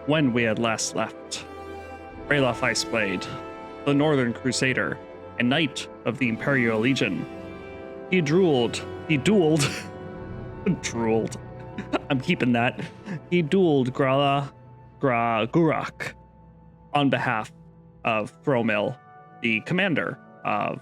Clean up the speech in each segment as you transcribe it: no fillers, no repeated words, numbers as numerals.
When we had last left, Ralof Iceblade, the Northern Crusader, and Knight of the Imperial Legion, he drooled, drooled, I'm keeping that, he dueled Gurak on behalf of Thromil, the commander of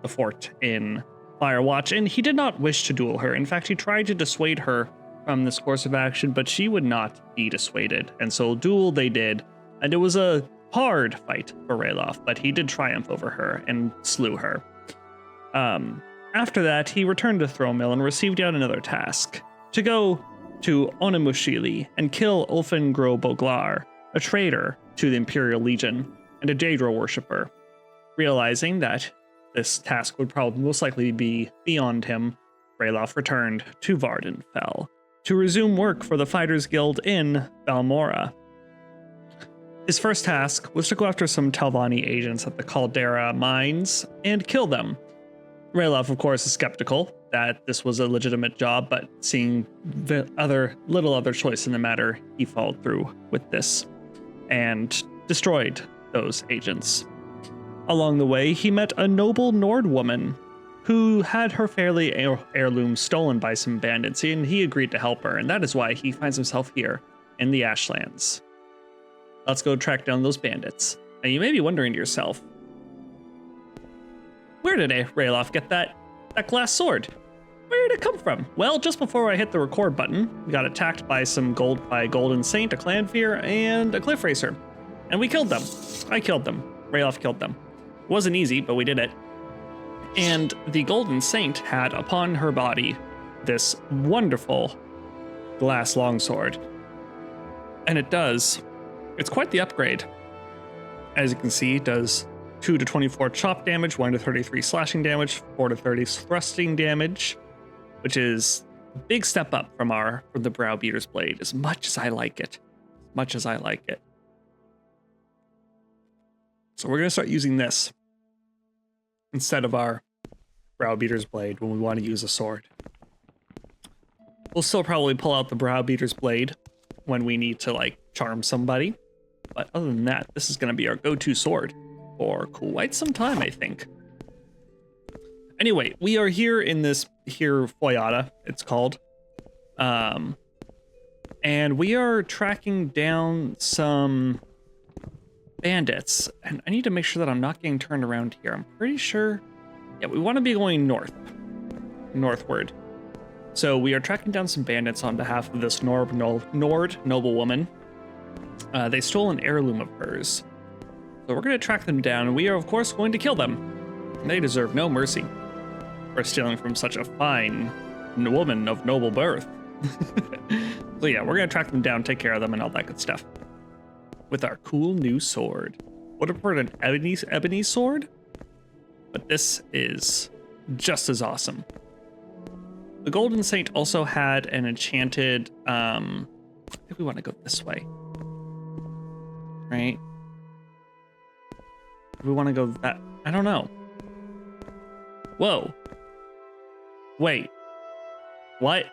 the fort in Firewatch, and he did not wish to duel her. In fact, he tried to dissuade her from this course of action, but she would not be dissuaded, and so duel they did, and it was a hard fight for Ralof, but he did triumph over her and slew her. After that, he returned to Thromil and received yet another task, to go to Onimushili and kill Ulfin Groboglar, a traitor to the Imperial Legion and a Daedra worshipper. Realizing that this task would probably most likely be beyond him, Ralof returned to Vardenfell to resume work for the Fighters Guild in Balmora. His first task was to go after some Telvanni agents at the Caldera mines and kill them. Ralof, of course, is skeptical that this was a legitimate job, but seeing the little other choice in the matter, he followed through with this and destroyed those agents. Along the way, he met a noble Nord woman who had her family heirloom stolen by some bandits, and he agreed to help her, and that is why he finds himself here in the Ashlands. Let's go track down those bandits. Now, you may be wondering to yourself, where did Ralof get that glass sword? Where did it come from? Well, just before I hit the record button, we got attacked by Golden Saint, a Clanfear, and a Cliff Racer, and we killed them. I killed them. Ralof killed them. It wasn't easy, but we did it. And the Golden Saint had upon her body this wonderful glass longsword. And it's quite the upgrade. As you can see, it does 2 to 24 chop damage, 1 to 33 slashing damage, 4 to 30 thrusting damage, which is a big step up from the Browbeater's Blade, as much as I like it. So we're going to start using this instead of our Browbeater's Blade when we want to use a sword. We'll still probably pull out the Browbeater's Blade when we need to charm somebody. But other than that, this is going to be our go-to sword for quite some time, I think. Anyway, we are here in this Foyata, it's called. And we are tracking down some bandits. And I need to make sure that I'm not getting turned around here. I'm pretty sure. Yeah, we want to be going northward. So we are tracking down some bandits on behalf of this Nord noblewoman. They stole an heirloom of hers. So we're going to track them down, and we are, of course, going to kill them. They deserve no mercy for stealing from such a fine woman of noble birth. So yeah, we're going to track them down, take care of them, and all that good stuff. With our cool new sword. Would have preferred an ebony sword, but this is just as awesome. The Golden Saint also had an enchanted, I think we want to go this way. Right? We want to go that, I don't know. Whoa. Wait. What?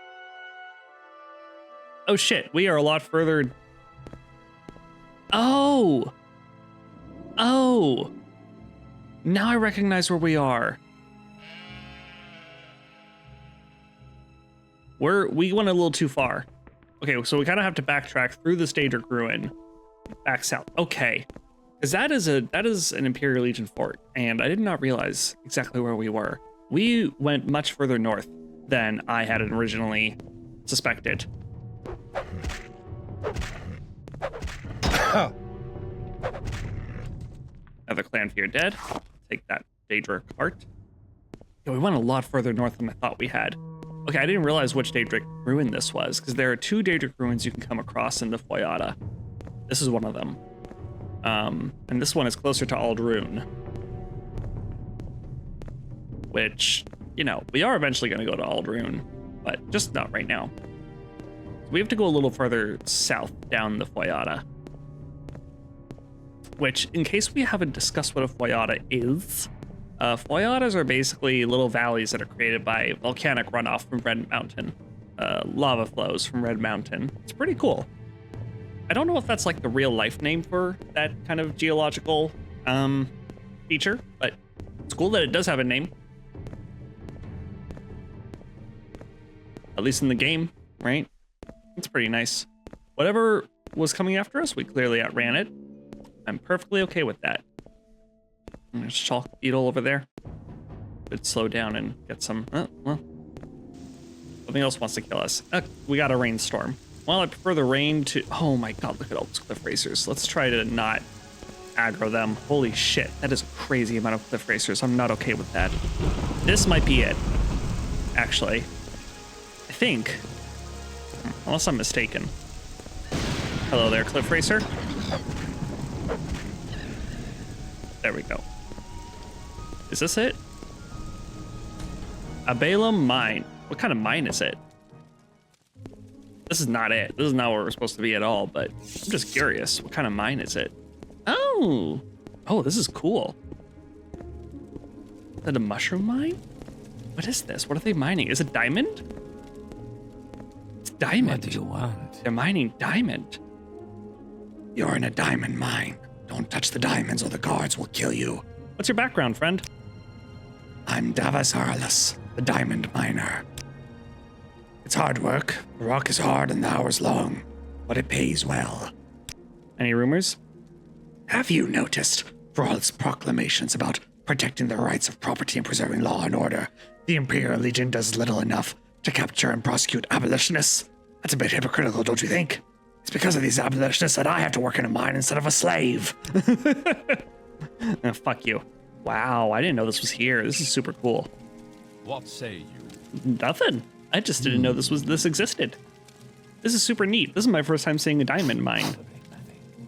Oh shit, we are a lot further. Oh. Now I recognize where we are. We went a little too far. Okay, so we kind of have to backtrack through the Daedric ruin, back south. Okay, because that is an Imperial Legion fort, and I did not realize exactly where we were. We went much further north than I had originally suspected. Another clan fear dead. Take that Daedric heart. Yeah, we went a lot further north than I thought we had. Okay, I didn't realize which Daedric ruin this was, because there are 2 Daedric ruins you can come across in the Foyata. This is one of them. And this one is closer to Aldrune. Which, you know, we are eventually going to go to Aldrune, but just not right now. So we have to go a little further south down the Foyata. Which, in case we haven't discussed what a Foyata is, Foyatas are basically little valleys that are created by volcanic runoff from Red Mountain. Lava flows from Red Mountain. It's pretty cool. I don't know if that's like the real life name for that kind of geological feature, but it's cool that it does have a name. At least in the game, right? It's pretty nice. Whatever was coming after us, we clearly outran it. I'm perfectly okay with that. And there's chalk beetle over there. Could slow down and get some. Oh, well, something else wants to kill us. We got a rainstorm. Well, I prefer the rain to. Oh my god, look at all those cliff racers. Let's try to not aggro them. Holy shit, that is a crazy amount of cliff racers. I'm not okay with that. This might be it, actually. I think, unless I'm mistaken. Hello there, cliff racer. There we go. Is this it? A Balaam mine. What kind of mine is it? This is not it. This is not where we're supposed to be at all, but I'm just curious. What kind of mine is it? Oh, this is cool. Is that a mushroom mine? What is this? What are they mining? Is it diamond? It's diamond. What do you want? They're mining diamond. You're in a diamond mine. Don't touch the diamonds or the guards will kill you. What's your background, friend? I'm Davos Arliss, the diamond miner. It's hard work. The rock is hard and the hours long, but it pays well. Any rumors? Have you noticed, for all its proclamations about protecting the rights of property and preserving law and order, the Imperial Legion does little enough to capture and prosecute abolitionists? That's a bit hypocritical, don't you think? It's because of these abolitionists that I have to work in a mine instead of a slave. Oh, fuck you. Wow, I didn't know this was here. This is super cool. What say you? Nothing. I just didn't know this existed. This is super neat. This is my first time seeing a diamond mine.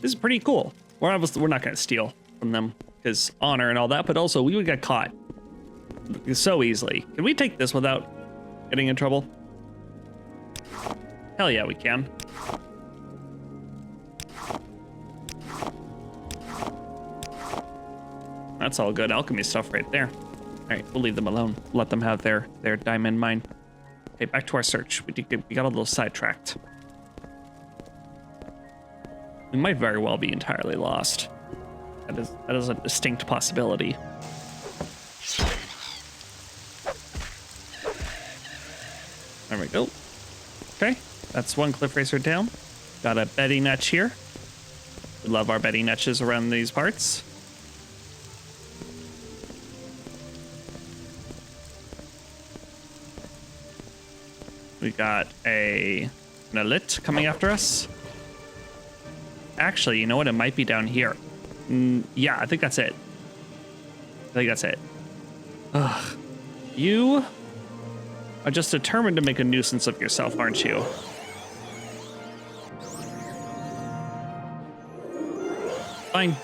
This is pretty cool. We're not going to steal from them because honor and all that, but also we would get caught so easily. Can we take this without getting in trouble? Hell yeah, we can. That's all good alchemy stuff right there. All right, we'll leave them alone. Let them have their diamond mine. Okay, back to our search. We got a little sidetracked. We might very well be entirely lost. That is a distinct possibility. There we go. Okay, that's one cliff racer down. Got a Betty Netch here. We love our Betty Netches around these parts. We got an elite coming after us. Actually, you know what? It might be down here. Yeah, I think that's it. Ugh. You are just determined to make a nuisance of yourself, aren't you? Fine.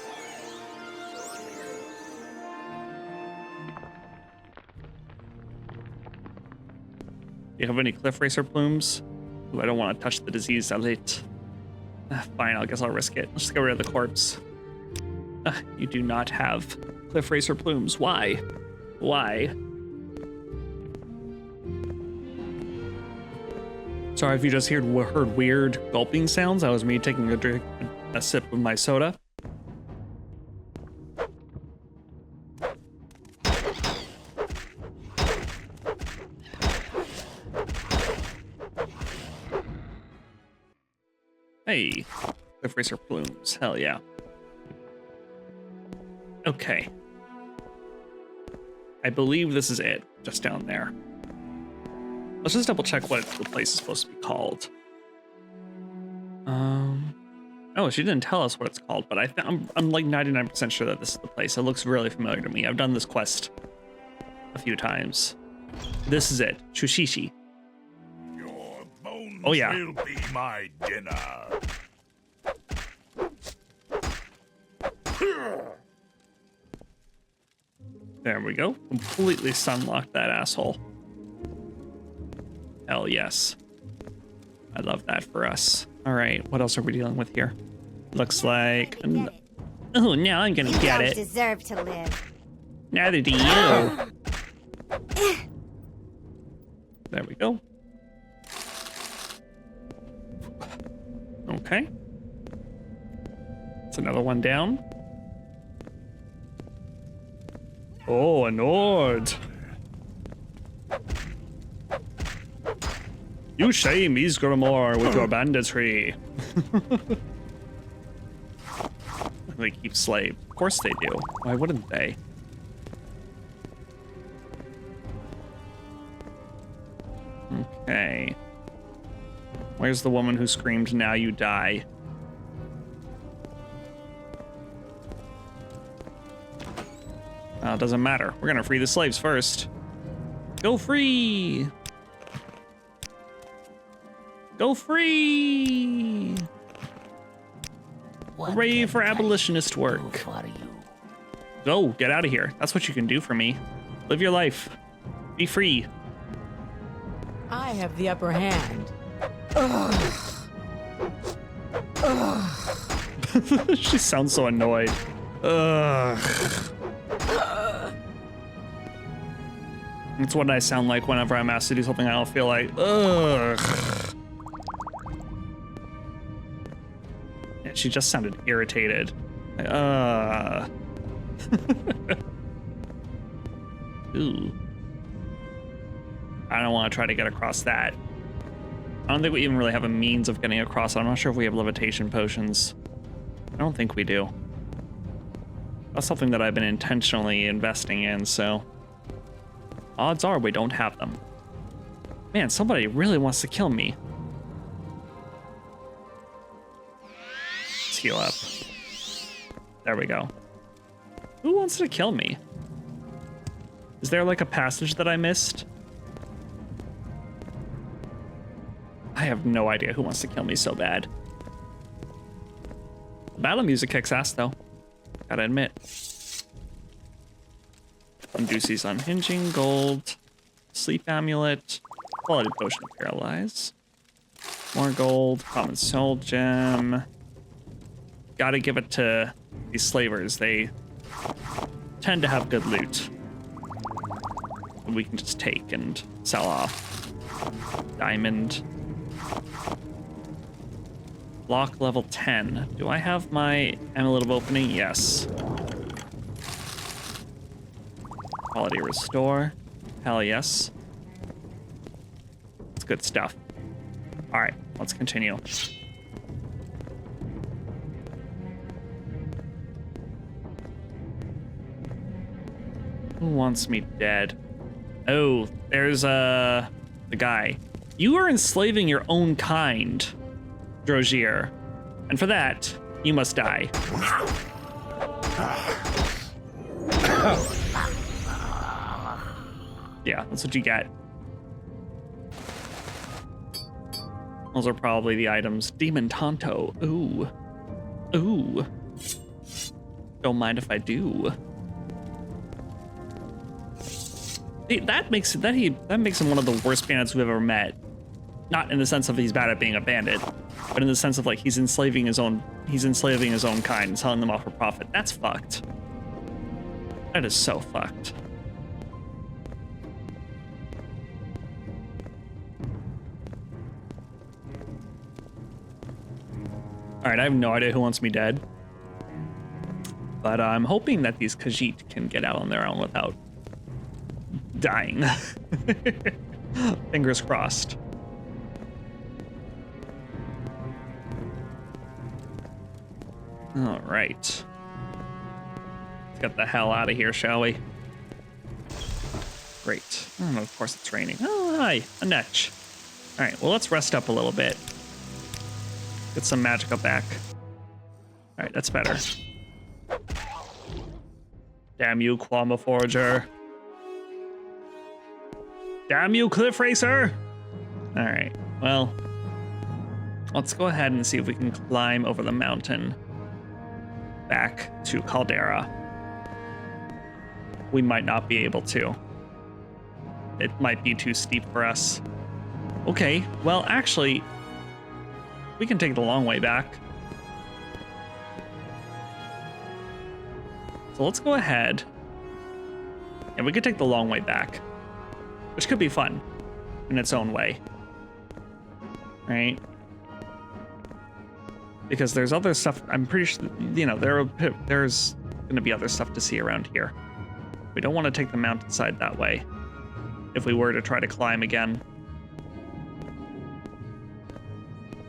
Do you have any cliff racer plumes? Ooh, I don't want to touch the diseased elite. Fine, I guess I'll risk it. Let's get rid of the corpse. You do not have cliff racer plumes. Why? Why? Sorry if you just heard weird gulping sounds. That was me taking a sip of my soda. Hey, cliff racer plumes. Hell yeah. Okay. I believe this is it, just down there. Let's just double check what the place is supposed to be called. Oh, she didn't tell us what it's called, but I'm like 99% sure that this is the place. It looks really familiar to me. I've done this quest a few times. This is it, Shushishi. Your bones Oh, yeah. will be my dinner. There we go. Completely sunlocked that asshole. Hell yes. I love that for us. All right, what else are we dealing with here? Looks like... Oh, now I'm gonna get You it. deserve to live. Neither do you. There we go. Okay. That's another one down. Oh, an ord. You shame Isgrimor with your banditry. They keep slaves. Of course they do. Why wouldn't they? Okay. Where's the woman who screamed, "Now you die"? It doesn't matter. We're gonna free the slaves first. Go free! Go free! Hooray for abolitionist work. Go, get out of here. That's what you can do for me. Live your life. Be free. I have the upper hand. She sounds so annoyed. Ugh. That's what I sound like whenever I'm asked to do something I don't feel like. Ugh. Yeah, she just sounded irritated. Ooh. I don't want to try to get across that. I don't think we even really have a means of getting across. I'm not sure if we have levitation potions. I don't think we do. That's something that I've been intentionally investing in, so odds are we don't have them. Man, somebody really wants to kill me. Let's heal up. There we go. Who wants to kill me? Is there like a passage that I missed? I have no idea who wants to kill me so bad. The battle music kicks ass though. Gotta admit. Unducey's unhinging, gold, sleep amulet, quality potion of paralyze, more gold, common soul gem. Gotta give it to these slavers. They tend to have good loot that we can just take and sell off. Diamond. Lock level 10. Do I have my amulet of opening? Yes. Quality restore. Hell yes. It's good stuff. All right, let's continue. Who wants me dead? Oh, there's the guy. You are enslaving your own kind, Drogier, and for that, you must die. Yeah, that's what you get. Those are probably the items. Demon Tonto. Ooh. Ooh. Don't mind if I do. That makes him one of the worst bandits we've ever met. Not in the sense of he's bad at being a bandit, but in the sense of like he's enslaving his own kind and selling them off for profit. That's fucked. That is so fucked. All right, I have no idea who wants me dead, but I'm hoping that these Khajiit can get out on their own without dying. Fingers crossed. All right. Let's get the hell out of here, shall we? Great. Oh, of course it's raining. Oh, hi, a netch. All right, well, let's rest up a little bit. Get some magicka back. All right, that's better. Damn you, Quama Forager. Damn you, Cliff Racer. All right, well, let's go ahead and see if we can climb over the mountain back to Caldera. We might not be able to. It might be too steep for us. Okay, well, actually, we can take the long way back. So let's go ahead. And we could take the long way back, which could be fun in its own way. Right? Because there's other stuff. I'm pretty sure, you know, there's going to be other stuff to see around here. We don't want to take the mountainside that way if we were to try to climb again.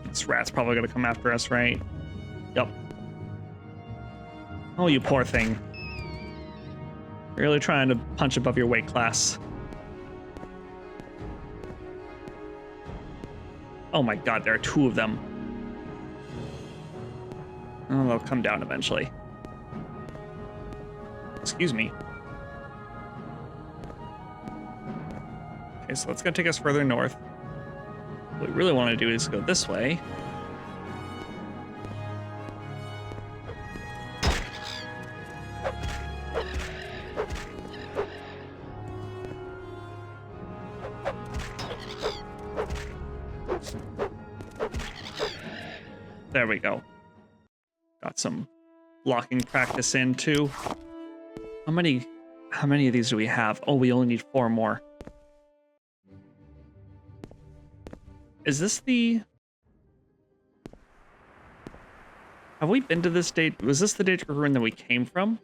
This rat's probably going to come after us, right? Yep. Oh, you poor thing. Really trying to punch above your weight class. Oh my god, there are two of them. Oh, they'll come down eventually. Excuse me. Okay, so that's gonna take us further north. What we really want to do is go this way. There we go. Got some blocking practice in too. How many of these do we have? Oh, we only need 4 more. Is this the... Have we been to this date? Was this the Daedric ruin that we came from?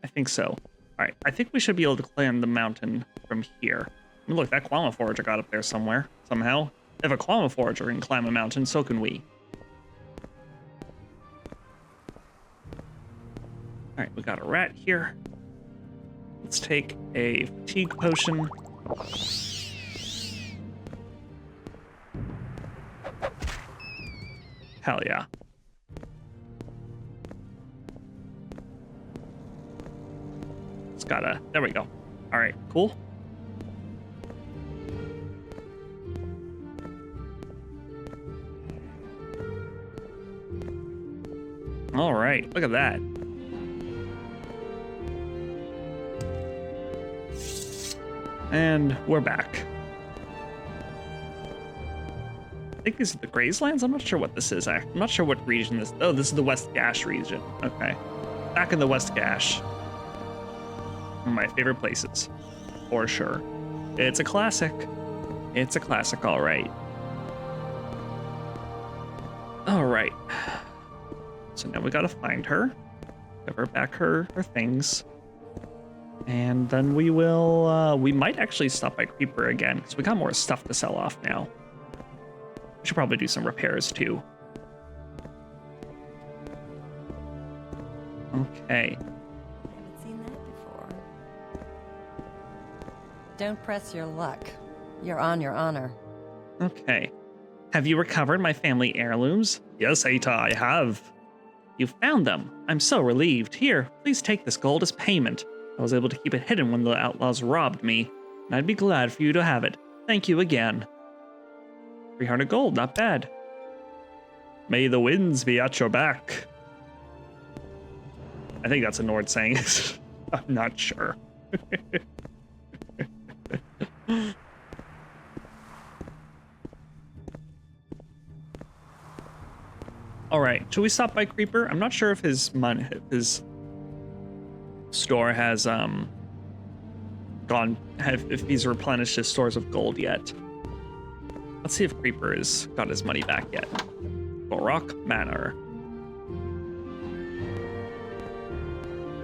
I think so. All right, I think we should be able to climb the mountain from here. I mean, look, that Quama Forager got up there somewhere, somehow. If a Quama Forager can climb a mountain, so can we. All right, we got a rat here. Let's take a fatigue potion. Hell yeah. It's got a, there we go. All right, cool. All right, look at that. And we're back. I think these are the Grazelands. I'm not sure what this is. I'm not sure what region this. Oh, this is the West Gash region. Okay, back in the West Gash. One of my favorite places, for sure. It's a classic. It's a classic, all right. All right. So now we gotta find her, give her back her things, and then we will. We might actually stop by Creeper again because we got more stuff to sell off now. We should probably do some repairs too. Okay. Haven't seen that before. Don't press your luck. You're on your honor. Okay. Have you recovered my family heirlooms? Yes, Aita, I have. You found them. I'm so relieved. Here, please take this gold as payment. I was able to keep it hidden when the outlaws robbed me, and I'd be glad for you to have it. Thank you again. 300 gold, not bad. May the winds be at your back. I think that's a Nord saying it. I'm not sure. All right, should we stop by Creeper? I'm not sure if his store has if he's replenished his stores of gold yet. Let's see if Creeper has got his money back yet. Borok Manor.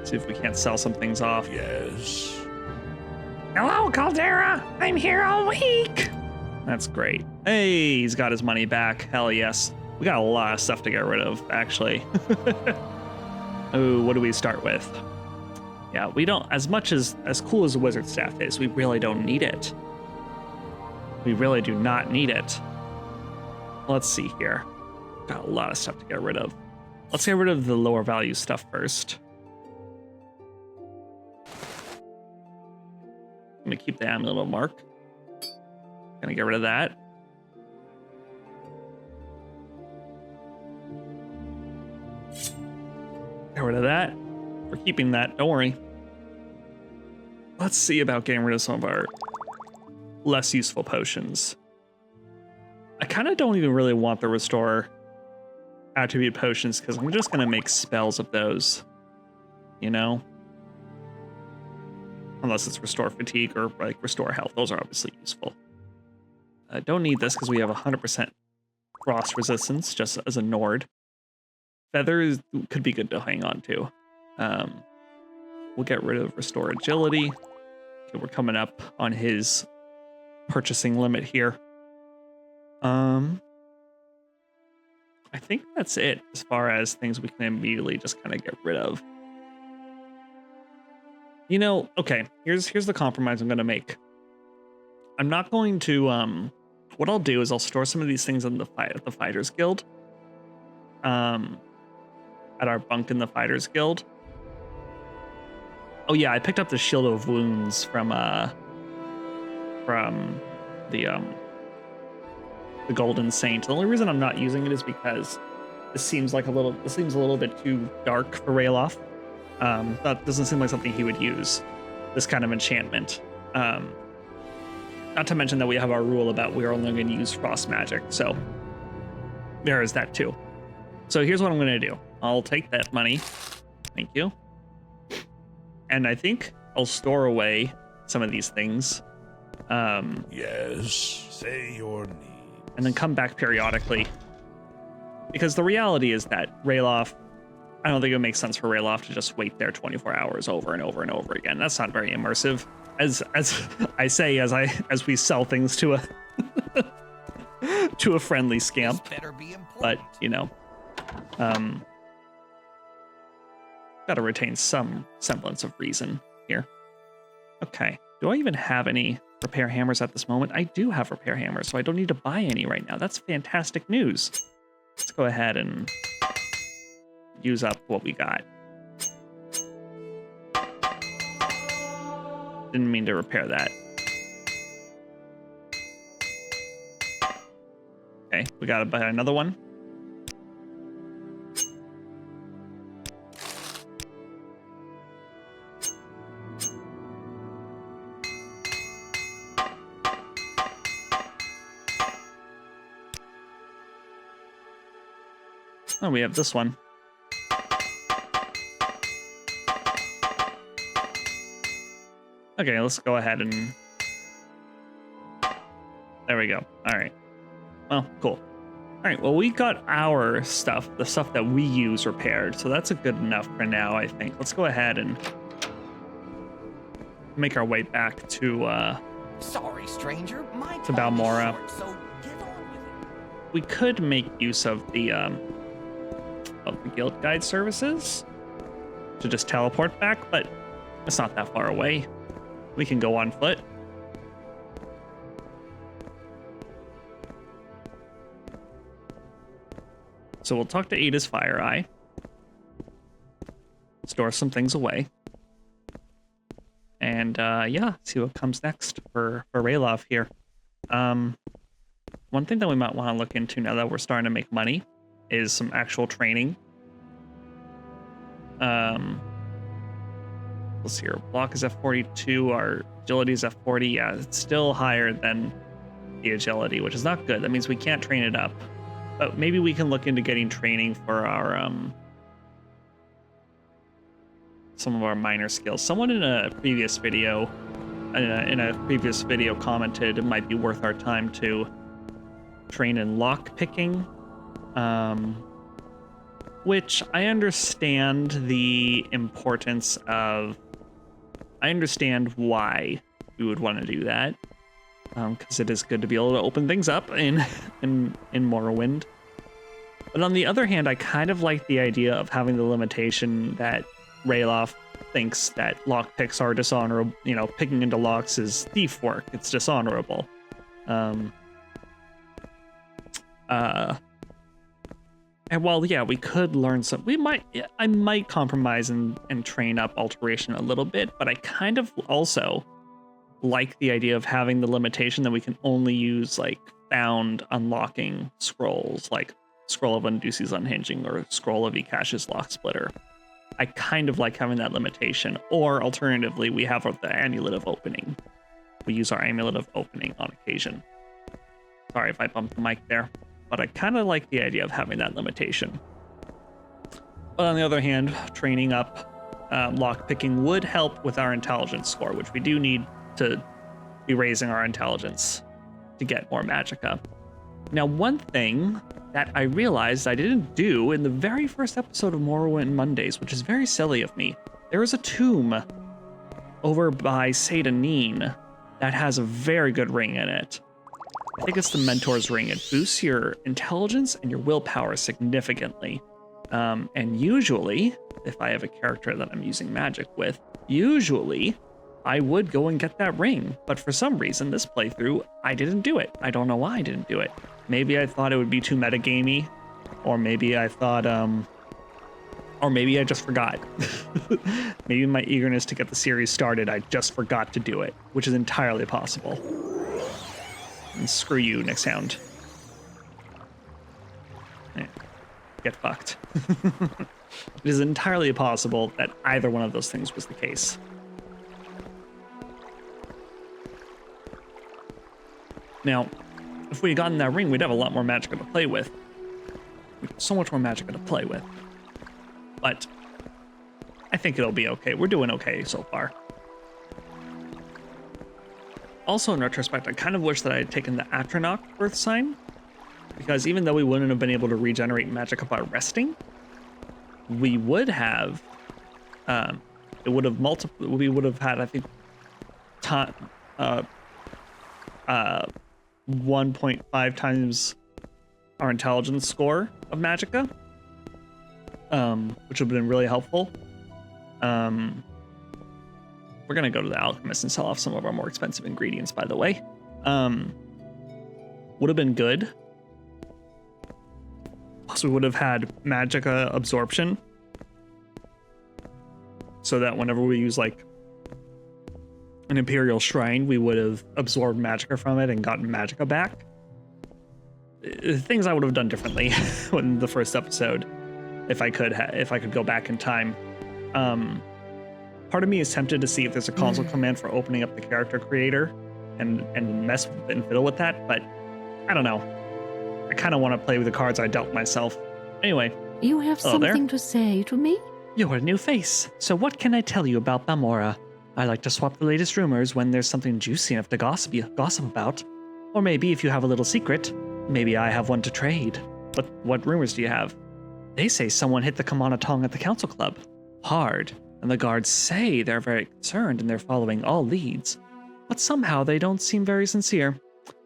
See if we can't sell some things off. Yes. Hello, Caldera. I'm here all week. That's great. Hey, he's got his money back. Hell yes. We got a lot of stuff to get rid of, actually. Oh, what do we start with? Yeah, we don't, as much as cool as the wizard staff is, we really don't need it. We really do not need it. Let's see here. Got a lot of stuff to get rid of. Let's get rid of the lower value stuff first. I'm gonna keep the amulet of mark. Gonna get rid of that. Get rid of that. We're keeping that, don't worry. Let's see about getting rid of some of our less useful potions. I kind of don't even really want the restore attribute potions because I'm just gonna make spells of those, you know? Unless it's restore fatigue or like restore health. Those are obviously useful. I don't need this because we have 100% frost resistance just as a Nord. Feathers could be good to hang on to. We'll get rid of restore agility. Okay, we're coming up on his purchasing limit here. I think that's it as far as things we can immediately just kind of get rid of. You know, okay, here's the compromise I'm going to make. I'm not going to, what I'll do is I'll store some of these things in the Fighters Guild. At our bunk in the Fighters Guild. Oh yeah, I picked up the Shield of Wounds from the Golden Saint. The only reason I'm not using it is because this seems a little bit too dark for Rayloff. That doesn't seem like something he would use, this kind of enchantment. Not to mention that we have our rule about we're only going to use frost magic, so there is that too. So here's what I'm going to do. I'll take that money. Thank you. And I think I'll store away some of these things. Yes, say your need. And then come back periodically. Because the reality is that Rayloff, I don't think it would make sense for Rayloff to just wait there 24 hours over and over and over again. That's not very immersive. As I say, as we sell things to a to a friendly scamp. But you know, gotta retain some semblance of reason here. Okay, do I even have any repair hammers at this moment? I do have repair hammers, so I don't need to buy any right now. That's fantastic news. Let's go ahead and use up what we got. Didn't mean to repair that. Okay, we gotta buy another one. Oh, we have this one. Okay, let's go ahead and... There we go. All right. Well, cool. All right, well, we got our stuff, the stuff that we use repaired, so that's a good enough for now, I think. Let's go ahead and make our way back to, Sorry, stranger. My to time is Balmora. short, so get on with it. We could make use of the guild guide services to just teleport back, but it's not that far away. We can go on foot. So we'll talk to Ada's Fire Eye. Store some things away. And yeah, see what comes next for Rayloff here. One thing that we might want to look into now that we're starting to make money is some actual training. Let's see, our block is F42, our agility is F40. Yeah, it's still higher than the agility, which is not good. That means we can't train it up. But maybe we can look into getting training for our some of our minor skills. Someone in a previous video commented it might be worth our time to train in lock picking. Which I understand the importance of. I understand why we would want to do that, because it is good to be able to open things up in Morrowind. But on the other hand, I kind of like the idea of having the limitation that Rayloff thinks that lockpicks are dishonorable. Picking into locks is thief work. It's dishonorable. And while, yeah, we could learn some, I might compromise and train up alteration a little bit, but I kind of also like the idea of having the limitation that we can only use like found unlocking scrolls, like Scroll of Unduci's Unhinging or Scroll of Ekash's Lock Splitter. I kind of like having that limitation, or alternatively, we have the Amulet of Opening. We use our Amulet of Opening on occasion. Sorry if I bumped the mic there. But I kind of like the idea of having that limitation. But on the other hand, training up lockpicking would help with our intelligence score, which we do need to be raising our intelligence to get more magicka. Now, one thing that I realized I didn't do in the very first episode of Morrowind Mondays, which is very silly of me, there is a tomb over by Seyda that has a very good ring in it. I think it's the Mentor's Ring. It boosts your intelligence and your willpower significantly. And usually, if I have a character that I'm using magic with, usually I would go and get that ring. But for some reason, this playthrough, I didn't do it. I don't know why I didn't do it. Maybe I thought it would be too metagamey, or maybe I thought, or maybe I just forgot. Maybe my eagerness to get the series started, I just forgot to do it, which is entirely possible. And screw you, Nick Sound. Get fucked. It is entirely possible that either one of those things was the case. Now, if we had gotten that ring, we'd have a lot more magicka to play with. We'd have so much more magicka to play with. But I think it'll be okay. We're doing okay so far. Also, in retrospect, I kind of wish that I had taken the Atronach Birth Sign, because even though we wouldn't have been able to regenerate magicka by resting, we would have, we would have had, I think, 1.5 times our intelligence score of magicka, which would have been really helpful. We're going to go to the alchemist and sell off some of our more expensive ingredients, by the way. Would have been good. Plus, we would have had magicka absorption, so that whenever we use like an Imperial Shrine, we would have absorbed magicka from it and gotten magicka back. Things I would have done differently in the first episode, if I could go back in time. Part of me is tempted to see if there's a console command for opening up the character creator and mess and fiddle with that, but I don't know. I kind of want to play with the cards I dealt myself. Anyway. You have something to say to me? You're a new face, so what can I tell you about Balmora? I like to swap the latest rumors when there's something juicy enough to gossip about. Or maybe if you have a little secret, maybe I have one to trade. But what rumors do you have? They say someone hit the Kamana Tong at the council club. Hard. And the guards say they're very concerned and they're following all leads. But somehow they don't seem very sincere.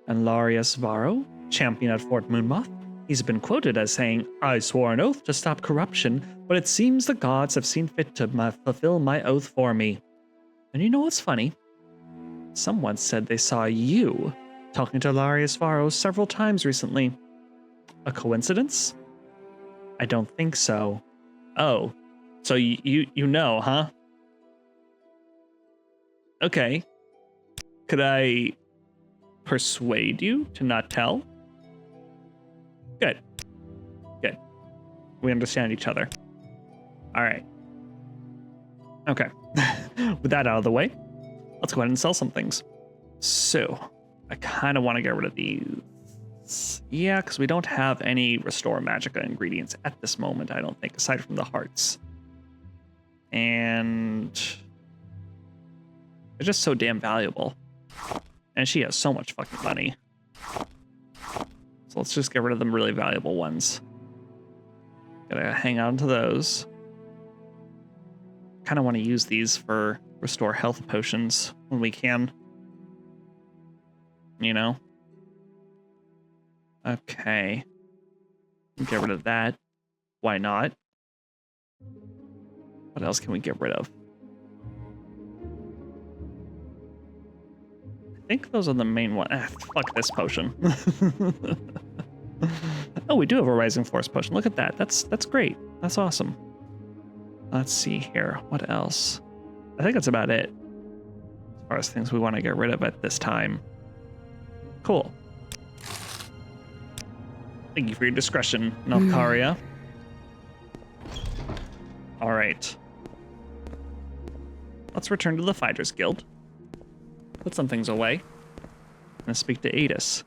And Larius Varro, champion at Fort Moonmoth, he's been quoted as saying, I swore an oath to stop corruption, but it seems the gods have seen fit to fulfill my oath for me. And you know what's funny? Someone said they saw you talking to Larius Varro several times recently. A coincidence? I don't think so. Oh, so you know, huh? Okay. Could I persuade you to not tell? Good. Good. We understand each other. All right. Okay. With that out of the way, let's go ahead and sell some things. So, I kind of want to get rid of these. Yeah, because we don't have any restore magicka ingredients at this moment, I don't think, aside from the hearts. And they're just so damn valuable. And she has so much fucking money. So let's just get rid of the really valuable ones. Gotta hang on to those. Kind of want to use these for restore health potions when we can. You know? Okay. Get rid of that. Why not? What else can we get rid of? think those are the main ones. Fuck this potion. Oh, we do have a Rising Force potion. Look at that. That's great. That's awesome. Let's see here. What else? I think that's about it. As far as things we want to get rid of at this time. Cool. Thank you for your discretion, Nalkaria. All right. Let's return to the Fighters Guild. Put some things away. And speak to Adis.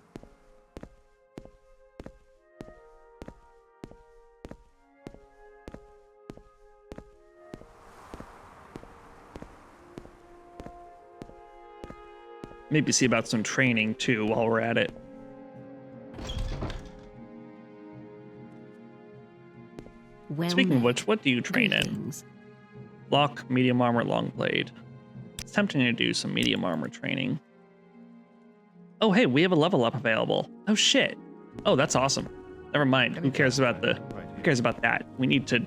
Maybe see about some training too while we're at it. Well, Speaking of which, what do you train in? greetings. Lock, medium armor, long blade. It's tempting to do some medium armor training. Oh, hey, we have a level up available. Oh shit. Oh, that's awesome. Never mind. Who cares about that? We need to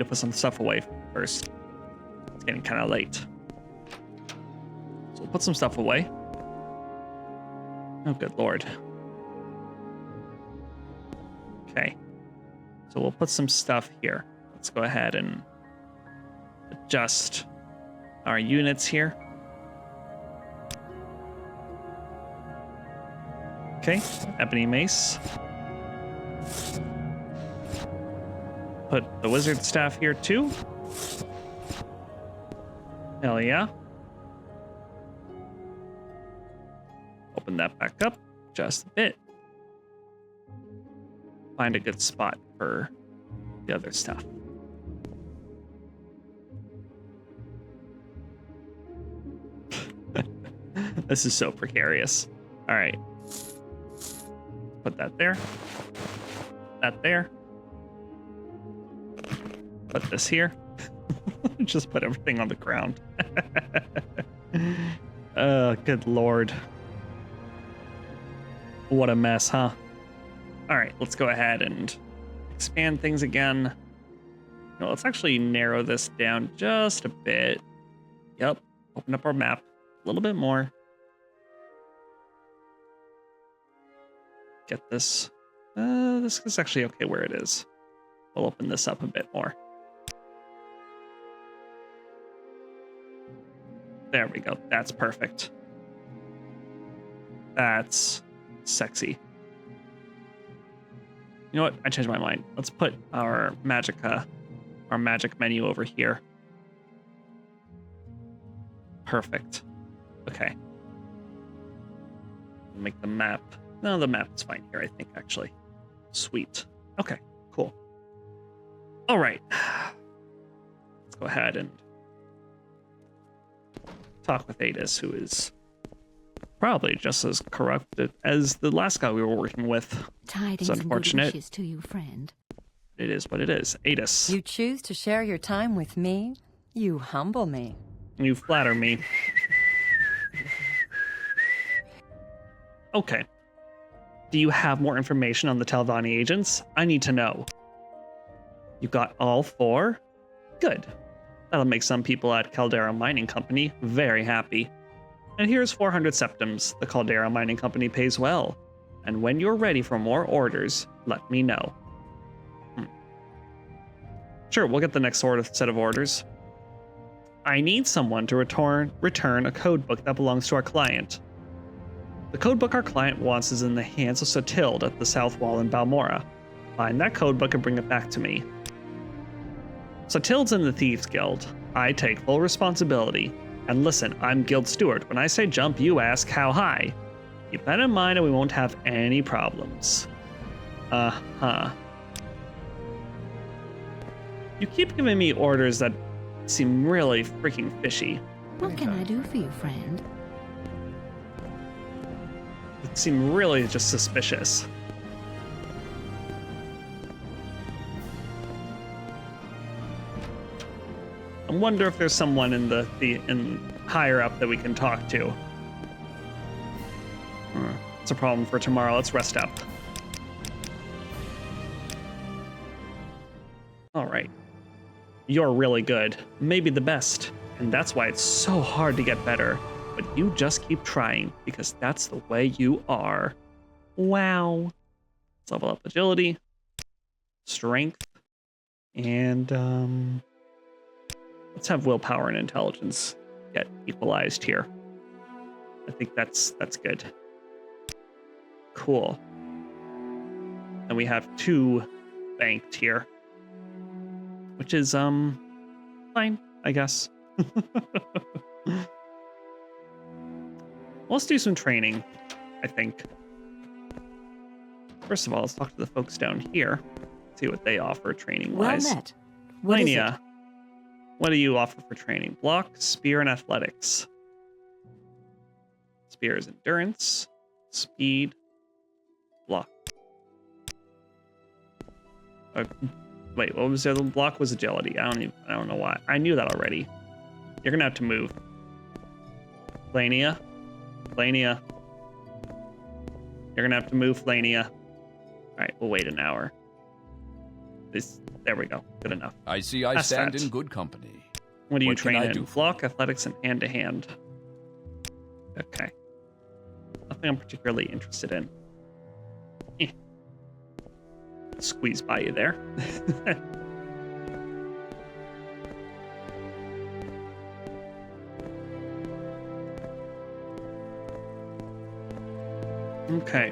put some stuff away first. It's getting kind of late. So we'll put some stuff away. Oh, good lord. Okay. So we'll put some stuff here. Let's go ahead and adjust our units here. Okay, ebony mace. Put the wizard staff here too. Hell yeah. Open that back up just a bit. Find a good spot for the other stuff. This is so precarious. All right. Put that there. That there. Put this here. Just put everything on the ground. Good lord. What a mess, huh? All right, let's go ahead and expand things again. No, let's actually narrow this down just a bit. Yep, open up our map a little bit more. Get this. This is actually okay where it is. We'll open this up a bit more. There we go. That's perfect. That's sexy. You know what? I changed my mind. Let's put our magic menu over here. Perfect. Okay. Make the map. No, the map is fine here, I think, actually. Sweet. Okay, cool. All right. Let's go ahead and talk with Adis, who is probably just as corrupted as the last guy we were working with. Tidings It's unfortunate. and good wishes to you, friend. It is what it is. Adis, You choose to share your time with me? You humble me. you flatter me. Okay. Do you have more information on the Talvani agents? I need to know. You got all 4? Good. That'll make some people at Caldera Mining Company very happy. And here's 400 septims. The Caldera Mining Company pays well. And when you're ready for more orders, let me know. Sure, we'll get the next set of orders. I need someone to return a codebook that belongs to our client. The codebook our client wants is in the hands of Sotilde at the South Wall in Balmora. Find that codebook and bring it back to me. Sotilde's in the Thieves Guild. I take full responsibility. And listen, I'm Guild Steward. When I say jump, you ask how high. Keep that in mind and we won't have any problems. Uh-huh. You keep giving me orders that seem really freaking fishy. What can I do for you, friend? It seem really just suspicious. I wonder if there's someone in in higher up that we can talk to. It's a problem for tomorrow. Let's rest up. All right. You're really good, maybe the best, and that's why it's so hard to get better. but you just keep trying because that's the way you are. Wow. Let's level up agility, strength, and let's have willpower and intelligence get equalized here. I think that's good. Cool. And we have 2 banked here, which is fine, I guess. Let's do some training, I think. First of all, let's talk to the folks down here, see what they offer training-wise. Well met. What is it? Lania, what do you offer for training? Block, spear, and athletics. Spear is endurance, speed, block. Wait, what was the other block? Was agility. I don't know why. I knew that already. You're gonna have to move. Lania. You're gonna have to move, Lania. All right, we'll wait an hour. There we go. Good enough. I see I That's stand that. in good company. What do you What can train I in? do for Block, athletics, and hand-to-hand. Okay. Nothing I'm particularly interested in. Squeeze by you there. Okay.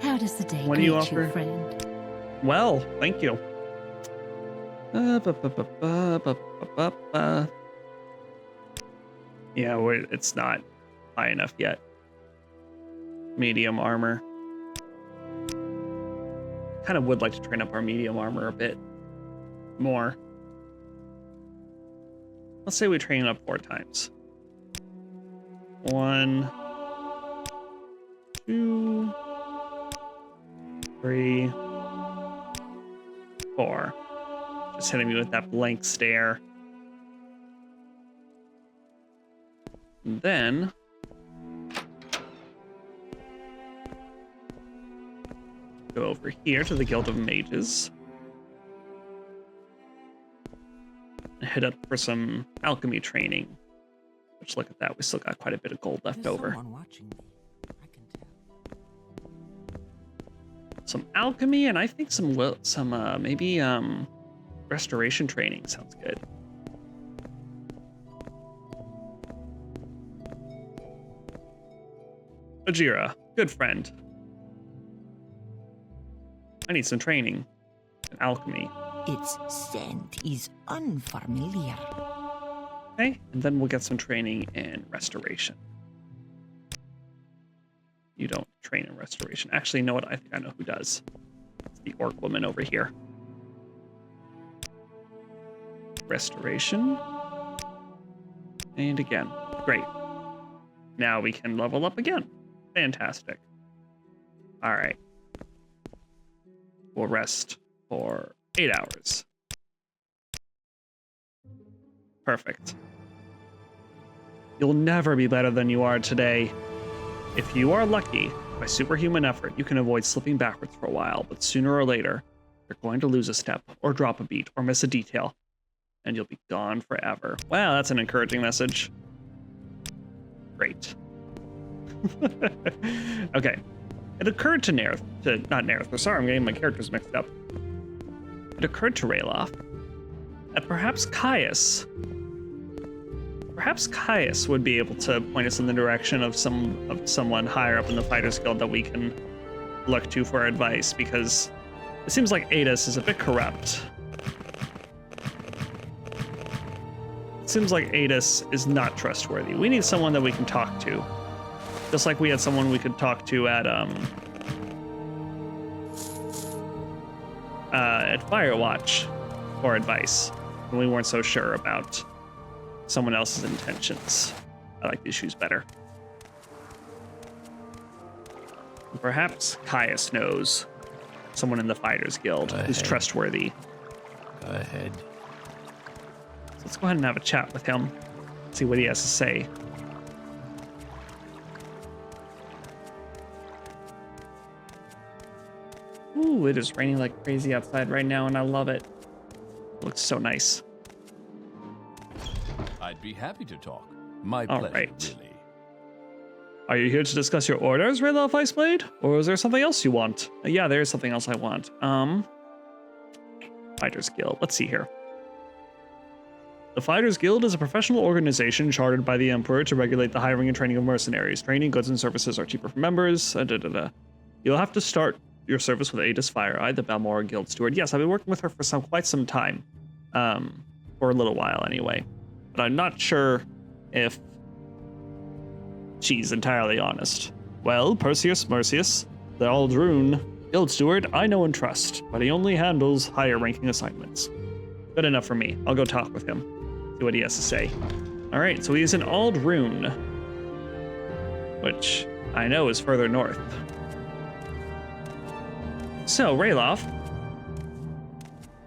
How does the day What do you greet offer? friend? Well, thank you. Yeah, it's not high enough yet. Medium armor. Kind of would like to train up our medium armor a bit more. Let's say we train it up 4 times. 1, 2, 3, 4. Just hitting me with that blank stare. And then go over here to the Guild of Mages. And hit up for some alchemy training. Which, look at that, we still got quite a bit of gold left over. Watching me. I can tell. Some alchemy, and I think some maybe restoration training sounds good. Ajira, good friend. I need some training in alchemy. Its scent is unfamiliar. Okay, and then we'll get some training in restoration. You don't train in restoration. Actually, you know what? I think I know who does. It's the orc woman over here. Restoration. And again. Great. Now we can level up again. Fantastic. All right. We'll rest for 8 hours. Perfect. You'll never be better than you are today. If you are lucky, by superhuman effort, you can avoid slipping backwards for a while, but sooner or later, you're going to lose a step, or drop a beat, or miss a detail, and you'll be gone forever. Wow, that's an encouraging message. Great. Okay. It occurred to not Nerth, sorry, I'm getting my characters mixed up. It occurred to Rayloff that perhaps Caius would be able to point us in the direction of someone higher up in the Fighters Guild that we can look to for advice, because it seems like Adis is a bit corrupt. It seems like Adis is not trustworthy. We need someone that we can talk to. Just like we had someone we could talk to at Firewatch for advice when we weren't so sure about someone else's intentions. I like these shoes better. Perhaps Caius knows someone in the Fighters Guild who's trustworthy. Go ahead. So let's go ahead and have a chat with him, see what he has to say. Ooh, it is raining like crazy outside right now, and I love it. It looks so nice. I'd be happy to talk. My All pleasure, right. really. Are you here to discuss your orders, Rayloff Iceblade? Or is there something else you want? Yeah, there is something else I want. Fighters Guild. Let's see here. The Fighters Guild is a professional organization chartered by the Emperor to regulate the hiring and training of mercenaries. Training, goods, and services are cheaper for members. You'll have to start your service with Adis Fireeye, the Balmora Guild Steward. Yes, I've been working with her for quite some time. For a little while anyway. But I'm not sure if she's entirely honest. Well, Perseus Mercius, the Aldrune Guild Steward, I know and trust, but he only handles higher ranking assignments. Good enough for me. I'll go talk with him. See what he has to say. Alright, so he's in Aldrune, which I know is further north. So, Rayloff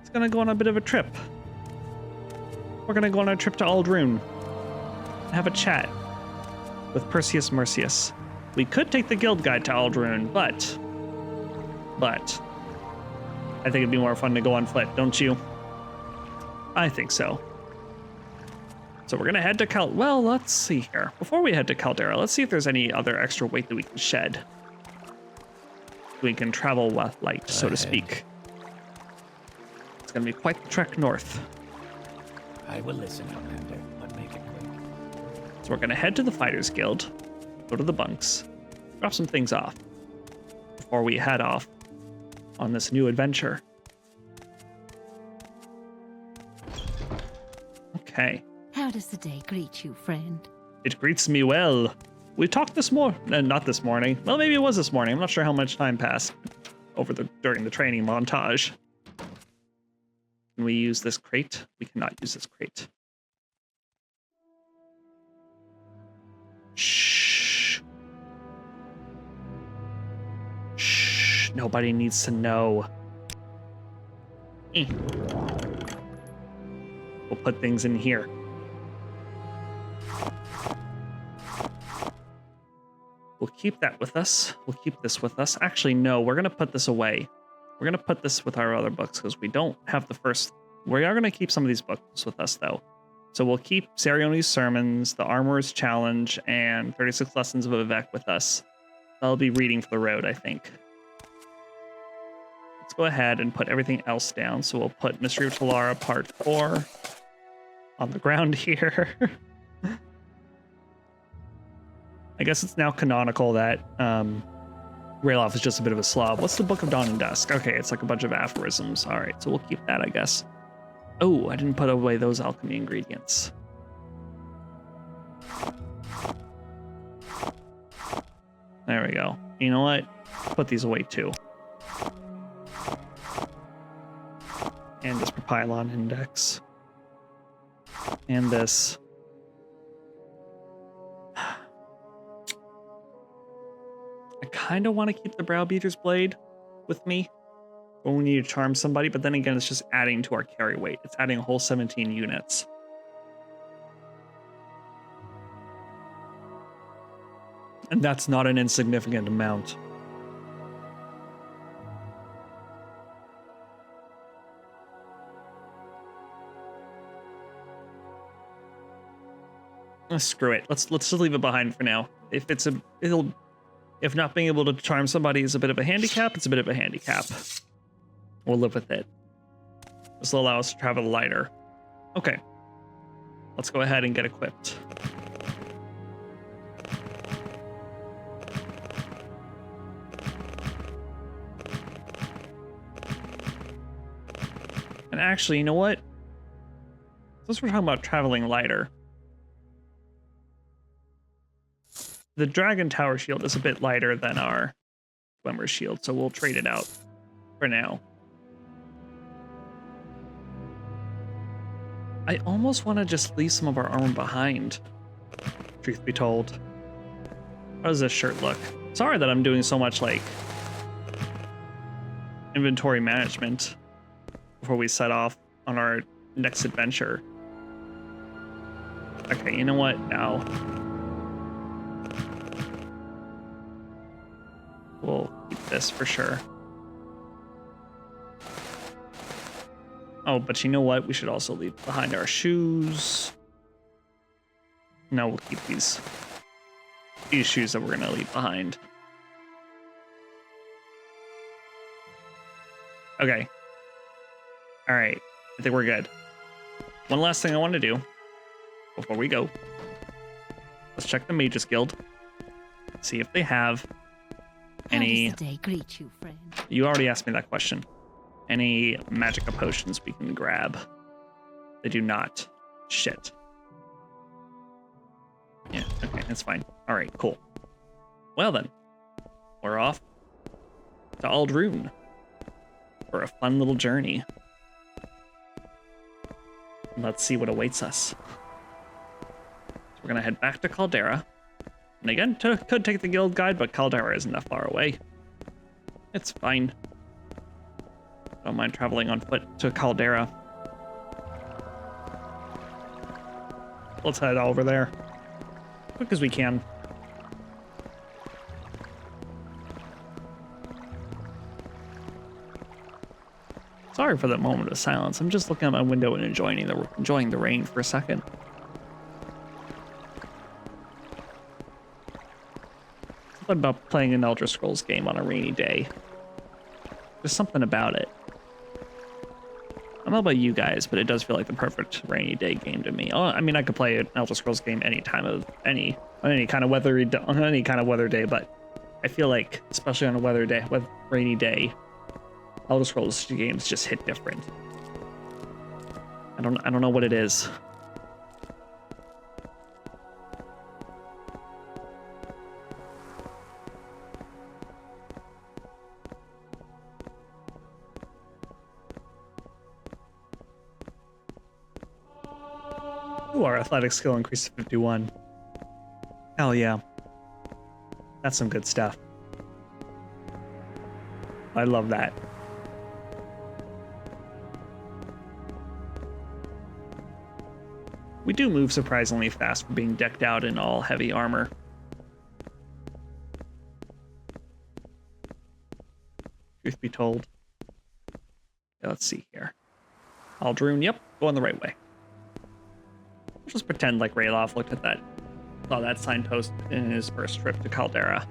is gonna go on a bit of a trip. We're gonna go on a trip to Aldrune and have a chat with Perseus Mercius. We could take the guild guide to Aldrune, but I think it'd be more fun to go on foot, don't you? I think so. So we're gonna head to well, let's see here. Before we head to Caldera, let's see if there's any other extra weight that we can shed. We can travel with light, so to speak. It's gonna be quite the trek north. I will listen, Commander, but make it quick. So we're gonna head to the Fighters Guild, go to the bunks, drop some things off before we head off on this new adventure. Okay. How does the day greet you, friend? It greets me well. We talked not this morning. Well, maybe it was this morning. I'm not sure how much time passed during the training montage. Can we use this crate? We cannot use this crate. Shh. Shh. Nobody needs to know. We'll put things in here. We'll keep that with us. We'll keep this with us. Actually, no, we're going to put this away. We're going to put this with our other books because we don't have the first. We are going to keep some of these books with us, though. So we'll keep Sarione's Sermons, The Armorer's Challenge, and 36 Lessons of Vivek with us. I'll be reading for the road, I think. Let's go ahead and put everything else down. So we'll put Mystery of Talara Part 4 on the ground here. I guess it's now canonical that Rayloff is just a bit of a slob. What's the Book of Dawn and Dusk? Okay, it's like a bunch of aphorisms. All right, so we'll keep that, I guess. Oh, I didn't put away those alchemy ingredients. There we go. You know what? Put these away too. And this Propylon Index. And this. I kind of want to keep the Browbeater's Blade with me when we need to charm somebody, but then again, it's just adding to our carry weight. It's adding a whole 17 units. And that's not an insignificant amount. Screw it. Let's just leave it behind for now. If not being able to charm somebody is a bit of a handicap, it's a bit of a handicap. We'll live with it. This will allow us to travel lighter. Okay. Let's go ahead and get equipped. And actually, you know what? Since we're talking about traveling lighter, the Dragon Tower shield is a bit lighter than our Glimmer shield, so we'll trade it out for now. I almost want to just leave some of our armor behind, truth be told. How does this shirt look? Sorry that I'm doing so much, like, inventory management before we set off on our next adventure. Okay, you know what? Now we'll keep this for sure. Oh, but you know what? We should also leave behind our shoes. No, we'll keep these these shoes that we're going to leave behind. Okay. All right. I think we're good. One last thing I want to do before we go. Let's check the Mages Guild. See if they have any... How does the day greet you, friend? You already asked me that question. Any magica potions we can grab? They do not. Shit. Yeah, okay, that's fine. All right, cool. Well then, we're off to Aldrune for a fun little journey. Let's see what awaits us. So we're gonna head back to Caldera. And again, could take the guild guide, but Caldera isn't that far away. It's fine. Don't mind traveling on foot to Caldera. Let's head over there. Quick as we can. Sorry for that moment of silence. I'm just looking out my window and enjoying the rain for a second. Something about playing an Elder Scrolls game on a rainy day. There's something about it. I don't know about you guys, but it does feel like the perfect rainy day game to me. I mean, I could play an Elder Scrolls game on any kind of weather day, but I feel like, especially on a rainy day, Elder Scrolls games just hit different. I don't know what it is. Ooh, our athletic skill increased to 51. Hell yeah. That's some good stuff. I love that. We do move surprisingly fast for being decked out in all heavy armor. Truth be told. Okay, let's see here. Aldrune, yep, going the right way. We'll just pretend like Ralof saw that signpost in his first trip to Caldera.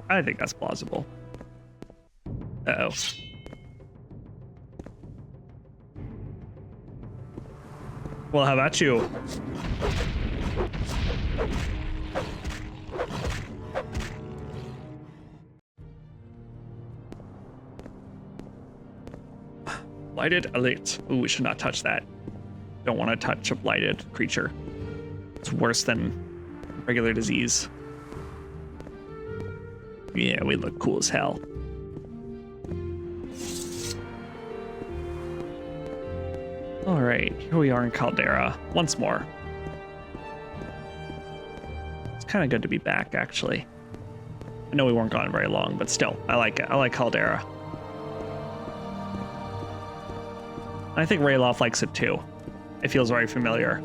I think that's plausible. Uh-oh. Well, how about you? Blighted elite. Ooh, we should not touch that. Don't want to touch a blighted creature. It's worse than regular disease. Yeah, we look cool as hell. All right, here we are in Caldera once more. It's kind of good to be back, actually. I know we weren't gone very long, but still, I like it. I like Caldera. I think Ralof likes it too. It feels very familiar.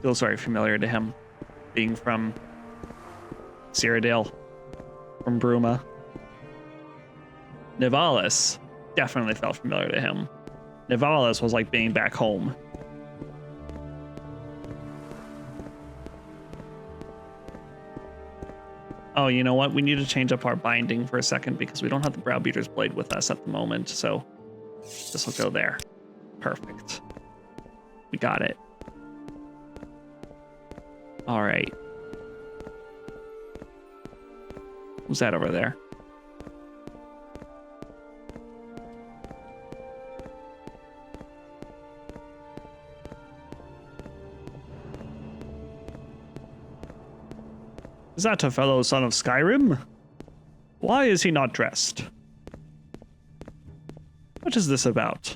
Feels very familiar to him, being from Cyrodiil, from Bruma. Nivalis definitely felt familiar to him. Nivalis was like being back home. Oh, you know what? We need to change up our binding for a second because we don't have the Browbeater's Blade with us at the moment, so this will go there. Perfect. We got it. All right. Who's that over there? Is that a fellow son of Skyrim? Why is he not dressed? What is this about?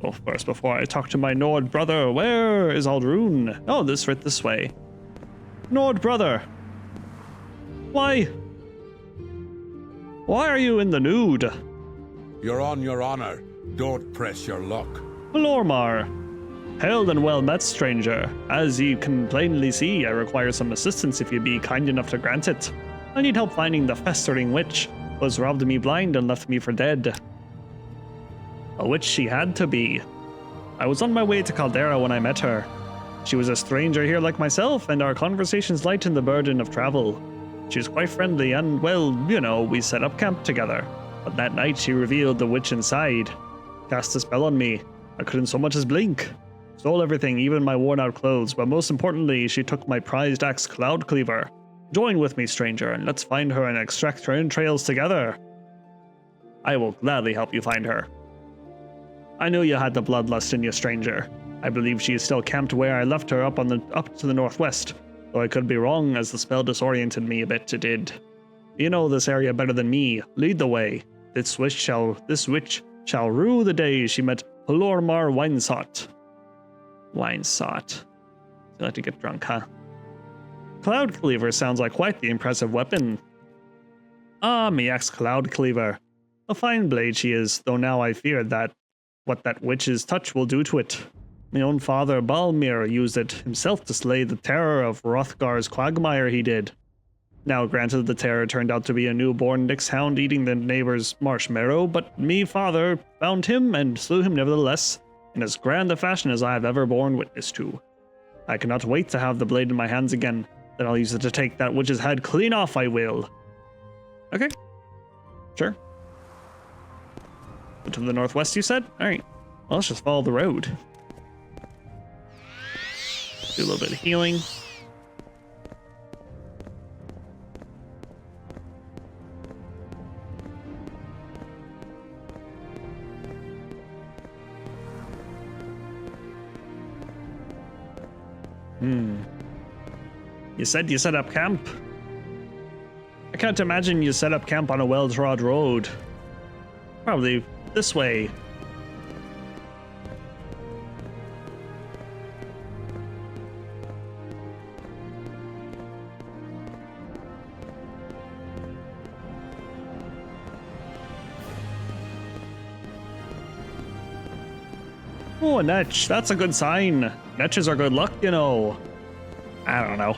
Well, first, before I talk to my Nord brother, where is Aldrune? Oh, right this way. Nord brother! Why are you in the nude? You're on your honor. Don't press your luck. Lormar. Hail and well met, stranger. As ye can plainly see, I require some assistance if you be kind enough to grant it. I need help finding the festering witch. was robbed me blind and left me for dead. A witch she had to be. I was on my way to Caldera when I met her. She was a stranger here like myself, and our conversations lightened the burden of travel. She was quite friendly and, well, you know, we set up camp together. But that night she revealed the witch inside. Cast a spell on me. I couldn't so much as blink. Stole everything, even my worn-out clothes, but most importantly, she took my prized axe Cloud Cleaver. Join with me, stranger, and let's find her and extract her entrails together. I will gladly help you find her. I knew you had the bloodlust in you, stranger. I believe she is still camped where I left her up to the northwest, though I could be wrong as the spell disoriented me a bit, it did. You know this area better than me. Lead the way. This witch shall rue the day she met Halormar Winesot. Winesot. You like to get drunk, huh? Cloud Cleaver sounds like quite the impressive weapon. Ah, me axe Cloud Cleaver. A fine blade she is, though now I fear that what that witch's touch will do to it. My own father Balmir used it himself to slay the terror of Hrothgar's quagmire he did. Now granted the terror turned out to be a newborn Nyx hound eating the neighbor's marshmallow, but me father found him and slew him nevertheless, in as grand a fashion as I have ever borne witness to. I cannot wait to have the blade in my hands again, then I'll use it to take that witch's head clean off, I will. Okay. Sure. Go to the northwest, you said? Alright. Well, let's just follow the road. Do a little bit of healing. You said you set up camp? I can't imagine you set up camp on a well-trod road. Probably this way. Oh, a netch. That's a good sign. Netches are good luck, you know. I don't know.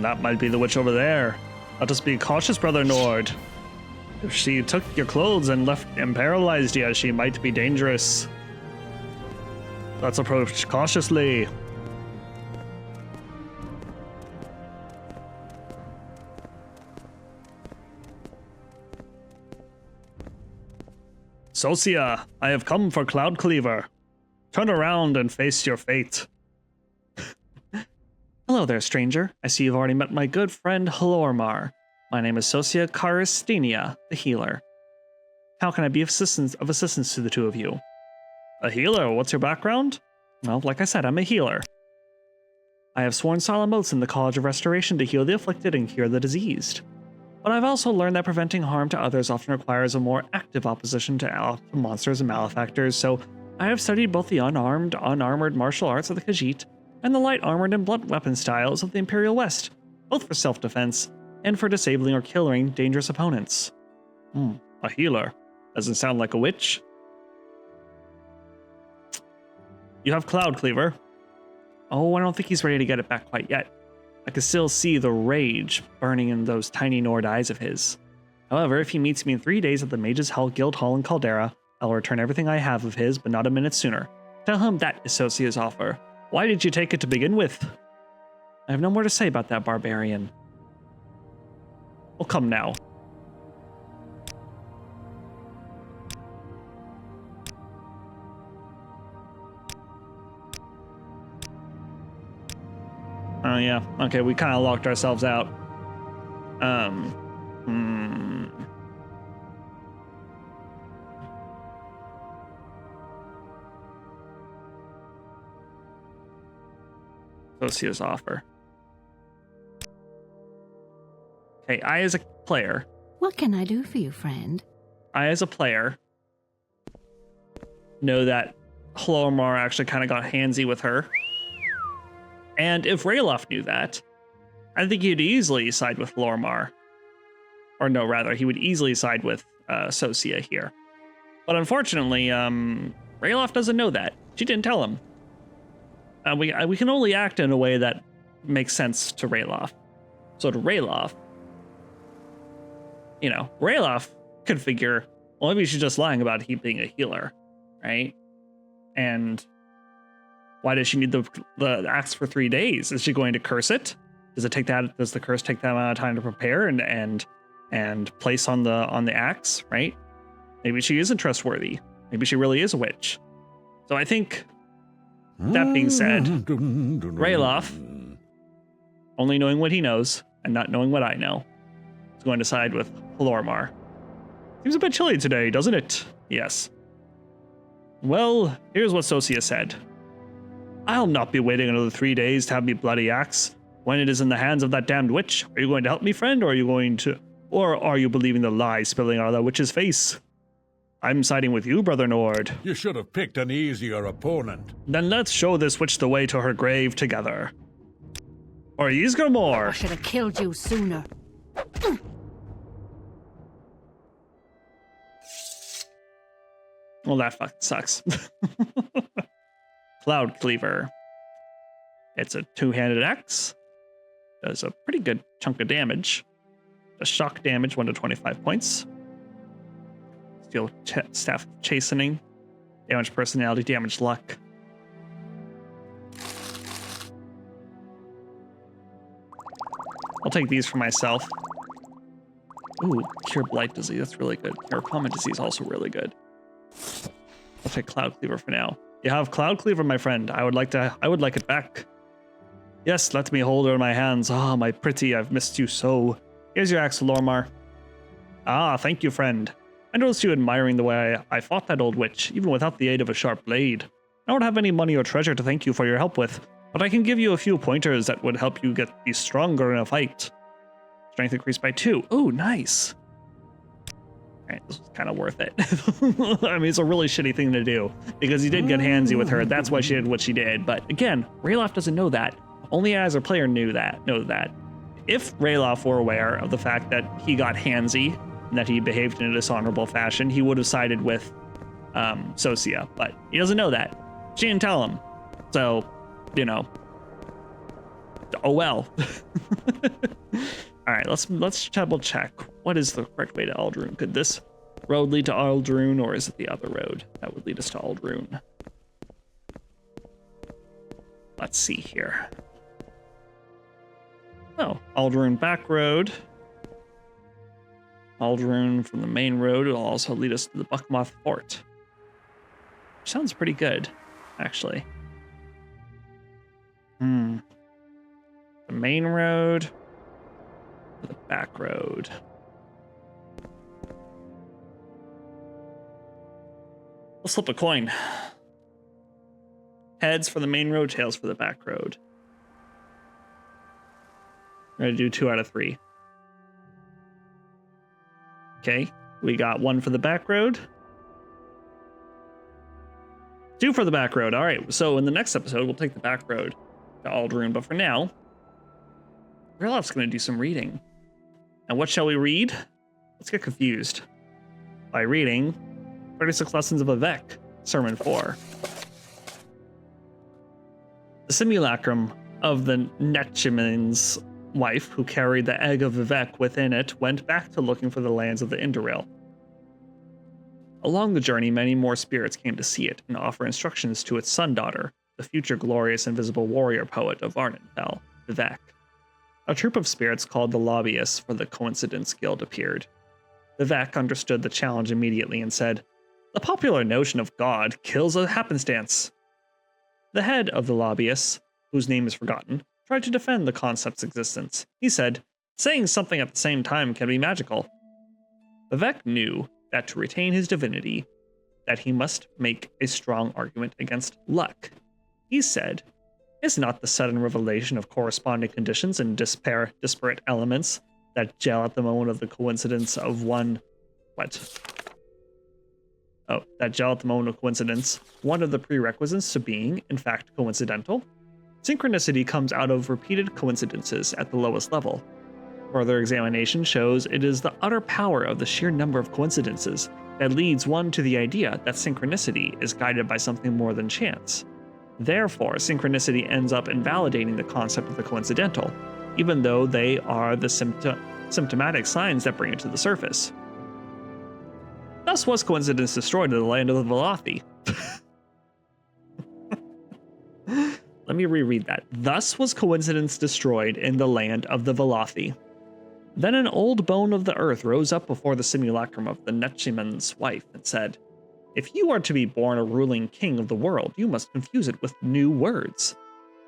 That might be the witch over there. Let us be cautious, Brother Nord. If she took your clothes and left and paralyzed you, she might be dangerous. Let's approach cautiously. Socia, I have come for Cloud Cleaver. Turn around and face your fate. Hello there, stranger. I see you've already met my good friend Halormar. My name is Socia Karistenia, the healer. How can I be of assistance to the two of you? A healer? What's your background? Well, like I said, I'm a healer. I have sworn solemn oaths in the College of Restoration to heal the afflicted and cure the diseased. But I've also learned that preventing harm to others often requires a more active opposition to monsters and malefactors, so I have studied both the unarmored martial arts of the Khajiit and the light armored and blunt weapon styles of the Imperial West, both for self-defense and for disabling or killing dangerous opponents. A healer. Doesn't sound like a witch. You have Cloud Cleaver. Oh, I don't think he's ready to get it back quite yet. I can still see the rage burning in those tiny Nord eyes of his. However, if he meets me in 3 days at the Mages Hall Guild Hall in Caldera, I'll return everything I have of his, but not a minute sooner. Tell him that is Socia's offer. Why did you take it to begin with? I have no more to say about that barbarian. Well, come now. Oh yeah, okay, we kind of locked ourselves out. Socia's offer. Okay, I as a player. What can I do for you, friend? I as a player know that Halormar actually kind of got handsy with her. And if Ralof knew that, I think he'd easily side with Halormar. Or no, rather, he would easily side with Socia here. But unfortunately, Ralof doesn't know that. She didn't tell him. We can only act in a way that makes sense to Ralof. So to Rayloff, Rayloff could figure, well, maybe she's just lying about he being a healer, right? And why does she need the axe for 3 days? Is she going to curse it? Does the curse take that amount of time to prepare and place on the axe, right? Maybe she isn't trustworthy. Maybe she really is a witch. So I think, that being said, Rayloff, only knowing what he knows and not knowing what I know, is going to side with Halormar. Seems a bit chilly today, doesn't it? Yes. Well, here's what Sosia said. I'll not be waiting another 3 days to have me bloody axe. When it is in the hands of that damned witch, are you going to help me, friend, or are you believing the lies spilling out of that witch's face? I'm siding with you, Brother Nord. You should have picked an easier opponent. Then let's show this witch the way to her grave together. Or ye's go more. I should have killed you sooner. Well, that fucking sucks. Cloud Cleaver. It's a two-handed axe. Does a pretty good chunk of damage. Does shock damage 1 to 25 points. Steel staff chastening. Damage personality, damage luck. I'll take these for myself. Ooh, cure blight disease, that's really good. Cure common disease, also really good. I'll take Cloud Cleaver for now. You have Cloud Cleaver, my friend. I would like it back. Yes, let me hold her in my hands. Ah, my pretty, I've missed you so. Here's your axe, Lormar. Ah, thank you, friend. I noticed you admiring the way I fought that old witch, even without the aid of a sharp blade. I don't have any money or treasure to thank you for your help with, but I can give you a few pointers that would help you be stronger in a fight. Strength increased by 2. Ooh, nice. Alright, this was kind of worth it. I mean, it's a really shitty thing to do, because you did get handsy with her. That's why she did what she did. But again, Rayloff doesn't know that. Only as a player knows that. If Rayloff were aware of the fact that he got handsy and that he behaved in a dishonorable fashion, he would have sided with Sosia. But he doesn't know that. She didn't tell him. So, oh well. All right, let's double check. What is the correct way to Aldrune? Could this road lead to Aldrune, or is it the other road that would lead us to Aldrune? Let's see here. Oh, Aldrune back road. Aldrune from the main road will also lead us to the Buckmoth Fort. Sounds pretty good, actually. The main road. The back road. Let's flip a coin. Heads for the main road, tails for the back road. We're gonna do 2 out of 3. Okay, we got 1 for the back road. 2 for the back road. All right, so in the next episode, we'll take the back road to Aldrune, but for now, Rayloff's gonna do some reading. And what shall we read? Let's get confused by reading 36 Lessons of Vivec, Sermon 4. The simulacrum of the Netchiman's wife, who carried the egg of Vivec within it, went back to looking for the lands of the Indoril. Along the journey, many more spirits came to see it and offer instructions to its son daughter, the future glorious invisible warrior poet of Ardenfell, Vivec. A troop of spirits called the Lobbyists for the Coincidence Guild appeared. Vivec understood the challenge immediately and said, "The popular notion of God kills a happenstance." The head of the Lobbyists, whose name is forgotten, tried to defend the concept's existence. He said, "Saying something at the same time can be magical." Vivec knew that to retain his divinity, that he must make a strong argument against luck. He said, "Is not the sudden revelation of corresponding conditions and disparate elements that gel at the moment of the coincidence of one of the prerequisites to being, in fact, coincidental? Synchronicity comes out of repeated coincidences at the lowest level. Further examination shows it is the utter power of the sheer number of coincidences that leads one to the idea that synchronicity is guided by something more than chance. Therefore, synchronicity ends up invalidating the concept of the coincidental. even though they are the symptomatic signs that bring it to the surface. Thus was coincidence destroyed in the land of the Velothi. Let me reread that. Thus was coincidence destroyed in the land of the Velothi. Then an old bone of the earth rose up before the simulacrum of the Netchiman's wife and said, "If you are to be born a ruling king of the world, you must confuse it with new words."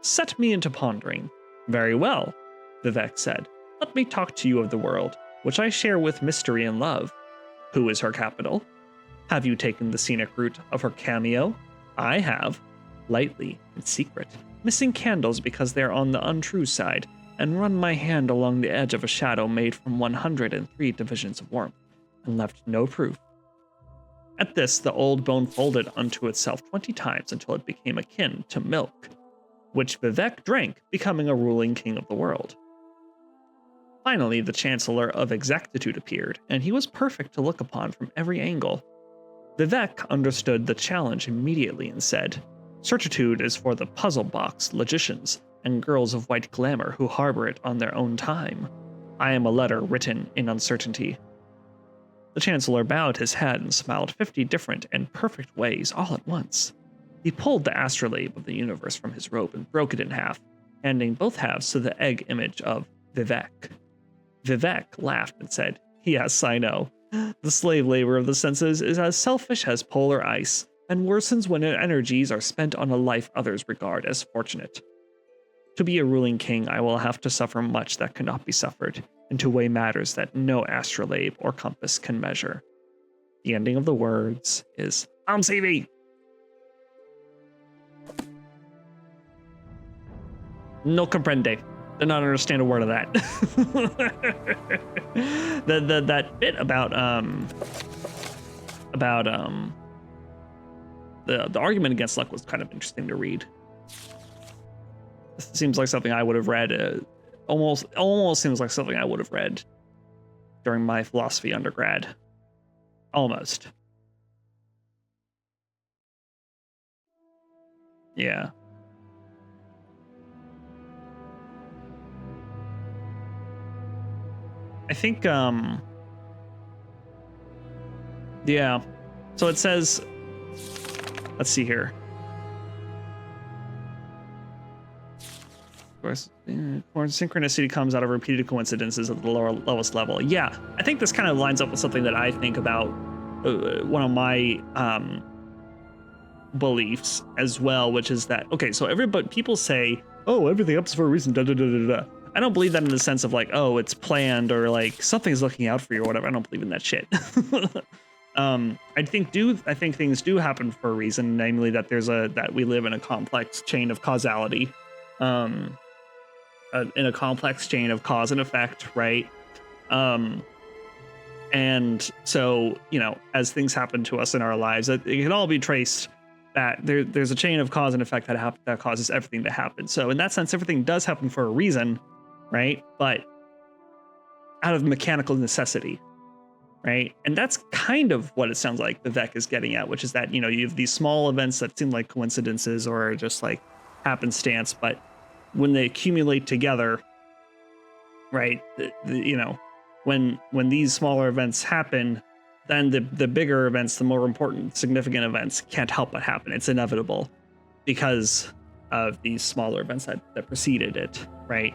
Set me into pondering. Very well, Vivek said. Let me talk to you of the world, which I share with mystery and love. Who is her capital? Have you taken the scenic route of her cameo? I have. Lightly, in secret, missing candles because they're on the untrue side, and run my hand along the edge of a shadow made from 103 divisions of warmth, and left no proof. At this, the old bone folded unto itself 20 times until it became akin to milk, which Vivek drank, becoming a ruling king of the world. Finally, the Chancellor of Exactitude appeared, and he was perfect to look upon from every angle. Vivek understood the challenge immediately and said, "Certitude is for the puzzle box logicians and girls of white glamour who harbor it on their own time. I am a letter written in uncertainty." The Chancellor bowed his head and smiled 50 different and perfect ways all at once. He pulled the astrolabe of the universe from his robe and broke it in half, handing both halves to the egg image of Vivek. Vivek laughed and said, "Yes, I know. The slave labor of the senses is as selfish as polar ice, and worsens when energies are spent on a life others regard as fortunate. To be a ruling king, I will have to suffer much that cannot be suffered, and to weigh matters that no astrolabe or compass can measure." The ending of the words is CV. No comprende. Did not understand a word of that. That bit about the argument against luck was kind of interesting to read. This seems like something I would have read. Almost seems like something I would have read during my philosophy undergrad. Almost. Yeah. I think, yeah. So it says, let's see here. Of course, synchronicity comes out of repeated coincidences at the lowest level. Yeah, I think this kind of lines up with something that I think about, one of my beliefs as well, which is that, okay, so people say, oh, everything happens for a reason, da da da da da. I don't believe that in the sense of like, oh, it's planned or like something's looking out for you or whatever. I don't believe in that shit. I think things do happen for a reason, namely that that we live in a complex chain of causality, in a complex chain of cause and effect, right? And so, as things happen to us in our lives, it can all be traced that there's a chain of cause and effect that causes everything to happen. So in that sense, everything does happen for a reason, right? But out of mechanical necessity, right? And that's kind of what it sounds like Vivek is getting at, which is that, you have these small events that seem like coincidences or just like happenstance, but when they accumulate together, right? When these smaller events happen, then the bigger events, the more important, significant events can't help but happen. It's inevitable because of these smaller events that preceded it, right?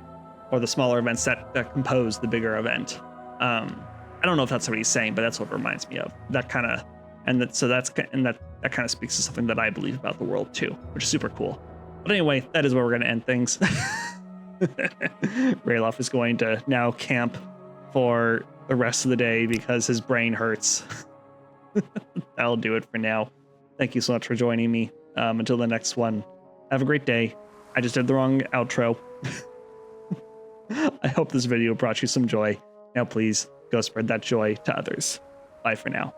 Or the smaller events that compose the bigger event. I don't know if that's what he's saying, but that's what it reminds me of. That kind of, that kind of speaks to something that I believe about the world too, which is super cool. But anyway, that is where we're going to end things. Rayloff is going to now camp for the rest of the day because his brain hurts. That'll do it for now. Thank you so much for joining me. Until the next one, have a great day. I just did the wrong outro. I hope this video brought you some joy. Now please go spread that joy to others. Bye for now.